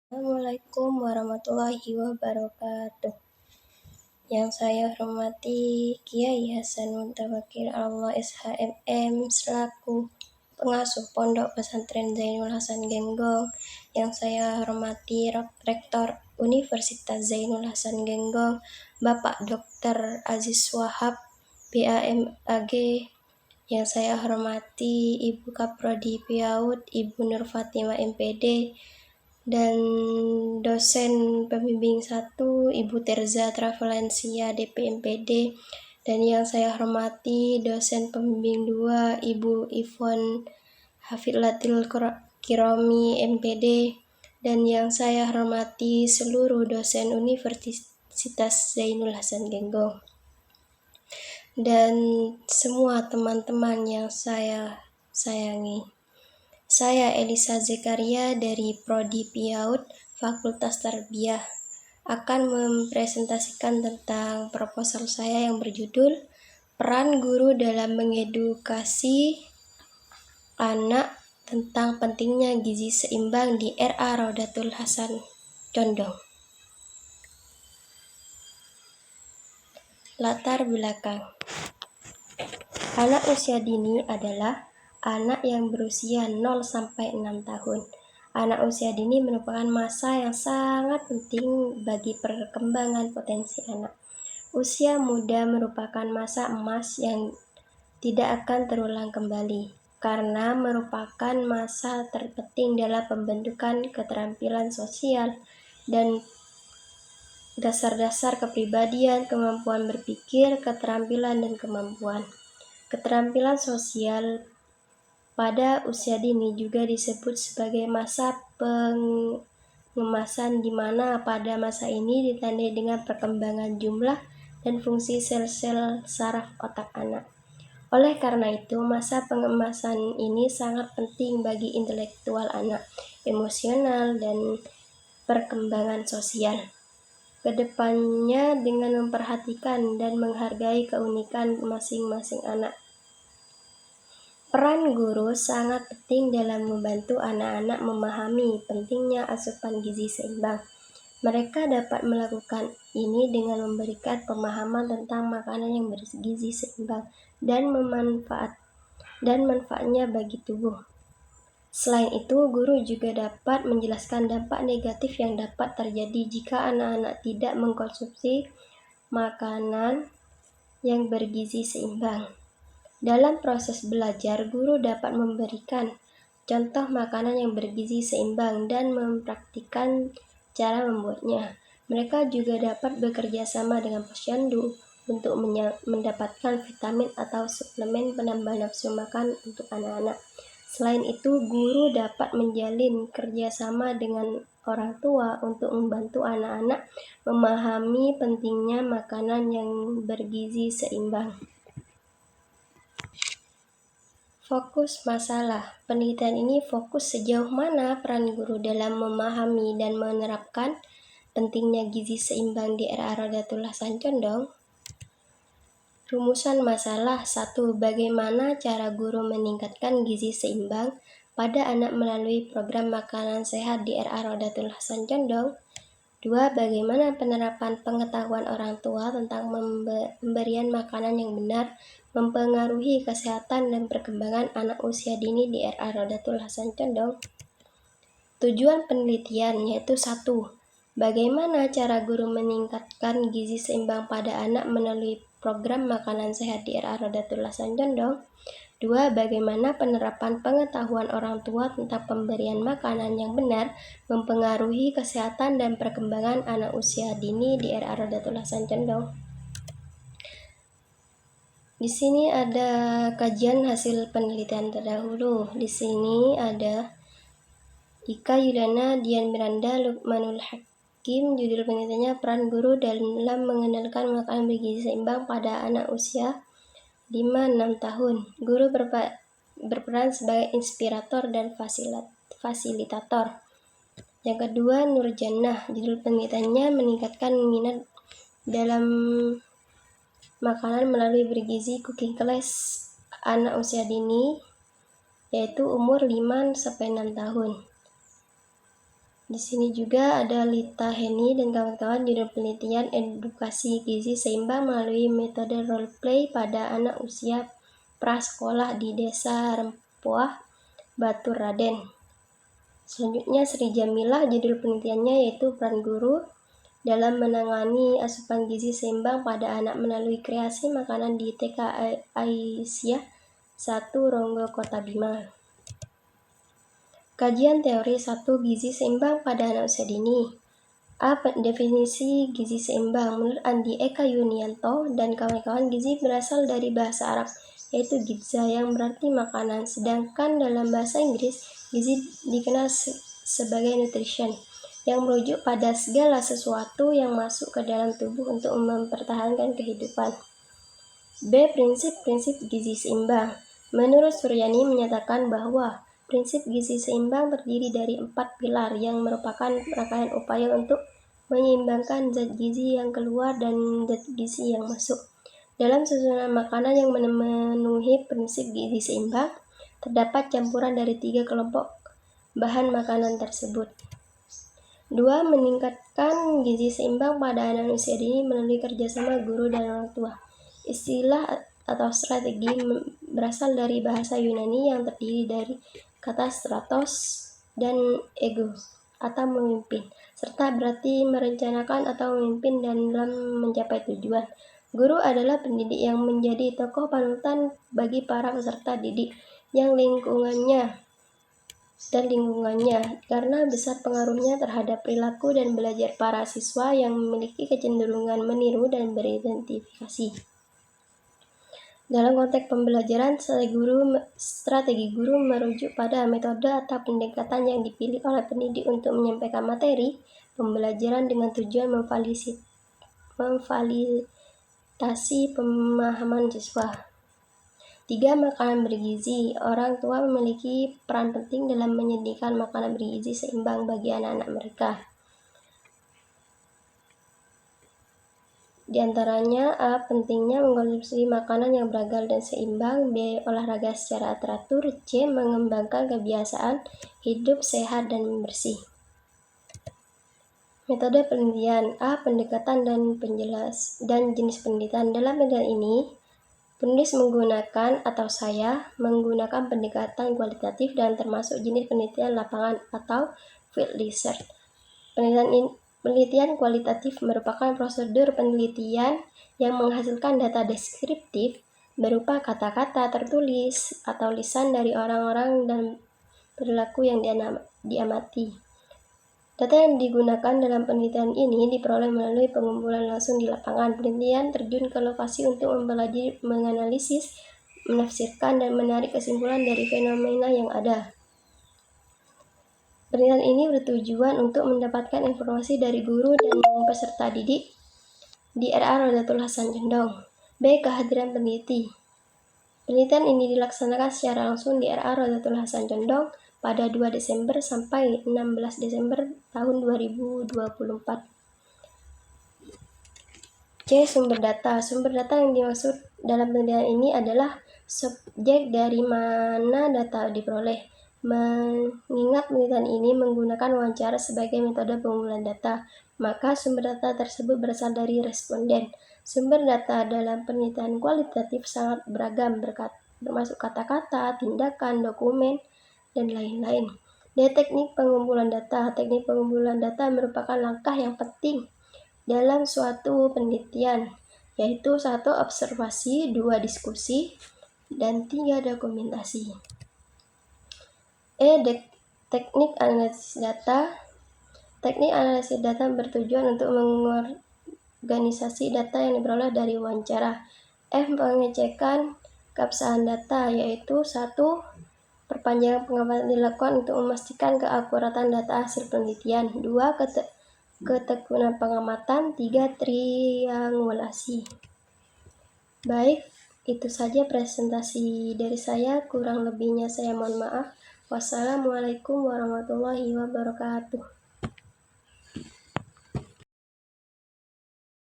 Assalamualaikum warahmatullahi wabarakatuh. Yang saya hormati Kiai Hasan Mutawakil Allah SHMM selaku pengasuh Pondok Pesantren Zainul Hasan Genggong. Yang saya hormati Rektor Universitas Zainul Hasan Genggong, Bapak Dr. Aziz Wahab, BAMAG. Yang saya hormati Ibu Kaprodi PIAUD, Ibu Nur Fatimah MPD, dan dosen pembimbing 1 Ibu Terza Travelensia DPMPD, dan yang saya hormati dosen pembimbing 2 Ibu Ivon Hafidlatil Kiromi MPD, dan yang saya hormati seluruh dosen Universitas Zainul Hasan Genggong, dan semua teman-teman yang saya sayangi. Saya Elisa Zekaria dari Prodi PIAUD Fakultas Tarbiyah akan mempresentasikan tentang proposal saya yang berjudul Peran Guru dalam Mengedukasi Anak tentang pentingnya gizi seimbang di RA Raudatul Hasan Condong. Latar belakang. Anak usia dini adalah anak yang berusia 0-6 tahun. Anak usia dini merupakan masa yang sangat penting bagi perkembangan potensi anak. Usia muda merupakan masa emas yang tidak akan terulang kembali, karena merupakan masa terpenting dalam pembentukan keterampilan sosial dan dasar-dasar kepribadian, kemampuan berpikir, keterampilan dan kemampuan. Keterampilan sosial pada usia dini juga disebut sebagai masa pengemasan, di mana pada masa ini ditandai dengan perkembangan jumlah dan fungsi sel-sel saraf otak anak. Oleh karena itu, masa pengemasan ini sangat penting bagi intelektual anak, emosional, dan perkembangan sosial kedepannya dengan memperhatikan dan menghargai keunikan masing-masing anak. Peran guru sangat penting dalam membantu anak-anak memahami pentingnya asupan gizi seimbang. Mereka dapat melakukan ini dengan memberikan pemahaman tentang makanan yang bergizi seimbang dan manfaatnya bagi tubuh. Selain itu, guru juga dapat menjelaskan dampak negatif yang dapat terjadi jika anak-anak tidak mengkonsumsi makanan yang bergizi seimbang. Dalam proses belajar, guru dapat memberikan contoh makanan yang bergizi seimbang dan mempraktikkan cara membuatnya. Mereka juga dapat bekerja sama dengan posyandu untuk mendapatkan vitamin atau suplemen penambah nafsu makan untuk anak-anak. Selain itu, guru dapat menjalin kerjasama dengan orang tua untuk membantu anak-anak memahami pentingnya makanan yang bergizi seimbang. Fokus masalah. Penelitian ini fokus sejauh mana peran guru dalam memahami dan menerapkan pentingnya gizi seimbang di RA Raudatul Hasan Condong. Rumusan masalah. 1. Bagaimana cara guru meningkatkan gizi seimbang pada anak melalui program makanan sehat di RA Raudatul Hasan Condong? 2. Bagaimana penerapan pengetahuan orang tua tentang pemberian makanan yang benar mempengaruhi kesehatan dan perkembangan anak usia dini di RA Raudatul Hasan Condong? Tujuan penelitian yaitu 1. Bagaimana cara guru meningkatkan gizi seimbang pada anak melalui program makanan sehat di RA Raudatul Hasan Condong? 2. Bagaimana penerapan pengetahuan orang tua tentang pemberian makanan yang benar mempengaruhi kesehatan dan perkembangan anak usia dini di RA Raudatul Hasan Condong? Di sini ada kajian hasil penelitian terdahulu. Di sini ada Ika Yuliana, Dian Miranda, Lukmanul Hakim. Judul penelitiannya Peran Guru dalam Mengenalkan Makanan Bergizi Seimbang pada Anak Usia 5-6 tahun. Guru berperan sebagai inspirator dan fasilitator. Yang kedua, Nurjannah. Judul penelitiannya Meningkatkan Minat dalam Makanan melalui Bergizi Cooking Class Anak Usia Dini, yaitu umur 5-6 tahun. Di sini juga ada Lita Heni dan kawan-kawan judul penelitian edukasi gizi seimbang melalui metode role play pada anak usia prasekolah di Desa Rempoah, Batu Raden. Selanjutnya Sri Jamilah, judul penelitiannya yaitu peran guru dalam menangani asupan gizi seimbang pada anak melalui kreasi makanan di TK Aisyah 1 Ronggo Kota Bima. Kajian teori 1 gizi seimbang pada anak usia dini. A. Definisi gizi seimbang. Menurut Andi Eka Yunianto dan kawan-kawan, gizi berasal dari bahasa Arab, yaitu gidza yang berarti makanan, sedangkan dalam bahasa Inggris, gizi dikenal sebagai nutrition, yang merujuk pada segala sesuatu yang masuk ke dalam tubuh untuk mempertahankan kehidupan. B. Prinsip-prinsip gizi seimbang. Menurut Suryani menyatakan bahwa prinsip gizi seimbang terdiri dari 4 pilar yang merupakan rangkaian upaya untuk menyeimbangkan zat gizi yang keluar dan zat gizi yang masuk. Dalam susunan makanan yang memenuhi prinsip gizi seimbang, terdapat campuran dari 3 kelompok bahan makanan tersebut. 2. Meningkatkan gizi seimbang pada anak usia dini melalui kerjasama guru dan orang tua. Istilah atau strategi berasal dari bahasa Yunani yang terdiri dari kata stratos dan ego atau memimpin, serta berarti merencanakan atau memimpin dalam mencapai tujuan. Guru adalah pendidik yang menjadi tokoh panutan bagi para peserta didik yang lingkungannya karena besar pengaruhnya terhadap perilaku dan belajar para siswa yang memiliki kecenderungan meniru dan beridentifikasi. Dalam konteks pembelajaran, strategi guru merujuk pada metode atau pendekatan yang dipilih oleh pendidik untuk menyampaikan materi pembelajaran dengan tujuan memfasilitasi pemahaman siswa. 3. Makanan bergizi. Orang tua memiliki peran penting dalam menyediakan makanan bergizi seimbang bagi anak-anak mereka. Di antaranya A. Pentingnya mengkonsumsi makanan yang beragam dan seimbang. B. Olahraga secara teratur. C. Mengembangkan kebiasaan hidup sehat dan bersih. Metode penelitian. A. Pendekatan dan jenis penelitian. Dalam penelitian ini, penulis saya menggunakan pendekatan kualitatif dan termasuk jenis penelitian lapangan atau field research. Penelitian kualitatif merupakan prosedur penelitian yang menghasilkan data deskriptif berupa kata-kata tertulis atau lisan dari orang-orang dan perilaku yang diamati. Data yang digunakan dalam penelitian ini diperoleh melalui pengumpulan langsung di lapangan. Penelitian terjun ke lokasi untuk mempelajari, menganalisis, menafsirkan, dan menarik kesimpulan dari fenomena yang ada. Penelitian ini bertujuan untuk mendapatkan informasi dari guru dan peserta didik di RA Rodatul Hasan Condong. B. Kehadiran peneliti. Penelitian ini dilaksanakan secara langsung di RA Rodatul Hasan Condong pada 2 Desember sampai 16 Desember tahun 2024. C. Sumber data. Sumber data yang dimaksud dalam penelitian ini adalah subjek dari mana data diperoleh. Mengingat penelitian ini menggunakan wawancara sebagai metode pengumpulan data, maka sumber data tersebut berasal dari responden. Sumber data dalam penelitian kualitatif sangat beragam, termasuk kata-kata, tindakan, dokumen, dan lain-lain. D. Teknik pengumpulan data. Teknik pengumpulan data merupakan langkah yang penting dalam suatu penelitian, yaitu 1. Observasi, 2. Diskusi, dan 3. Dokumentasi. Teknik analisis data. Teknik analisis data bertujuan untuk mengorganisasi data yang diperoleh dari wawancara. F. Pengecekan keabsahan data, yaitu 1. Perpanjangan pengamatan dilakukan untuk memastikan keakuratan data hasil penelitian. 2. Ketekunan pengamatan. 3. Triangulasi. Baik, itu saja presentasi dari saya. Kurang lebihnya saya mohon maaf. Wassalamualaikum warahmatullahi wabarakatuh.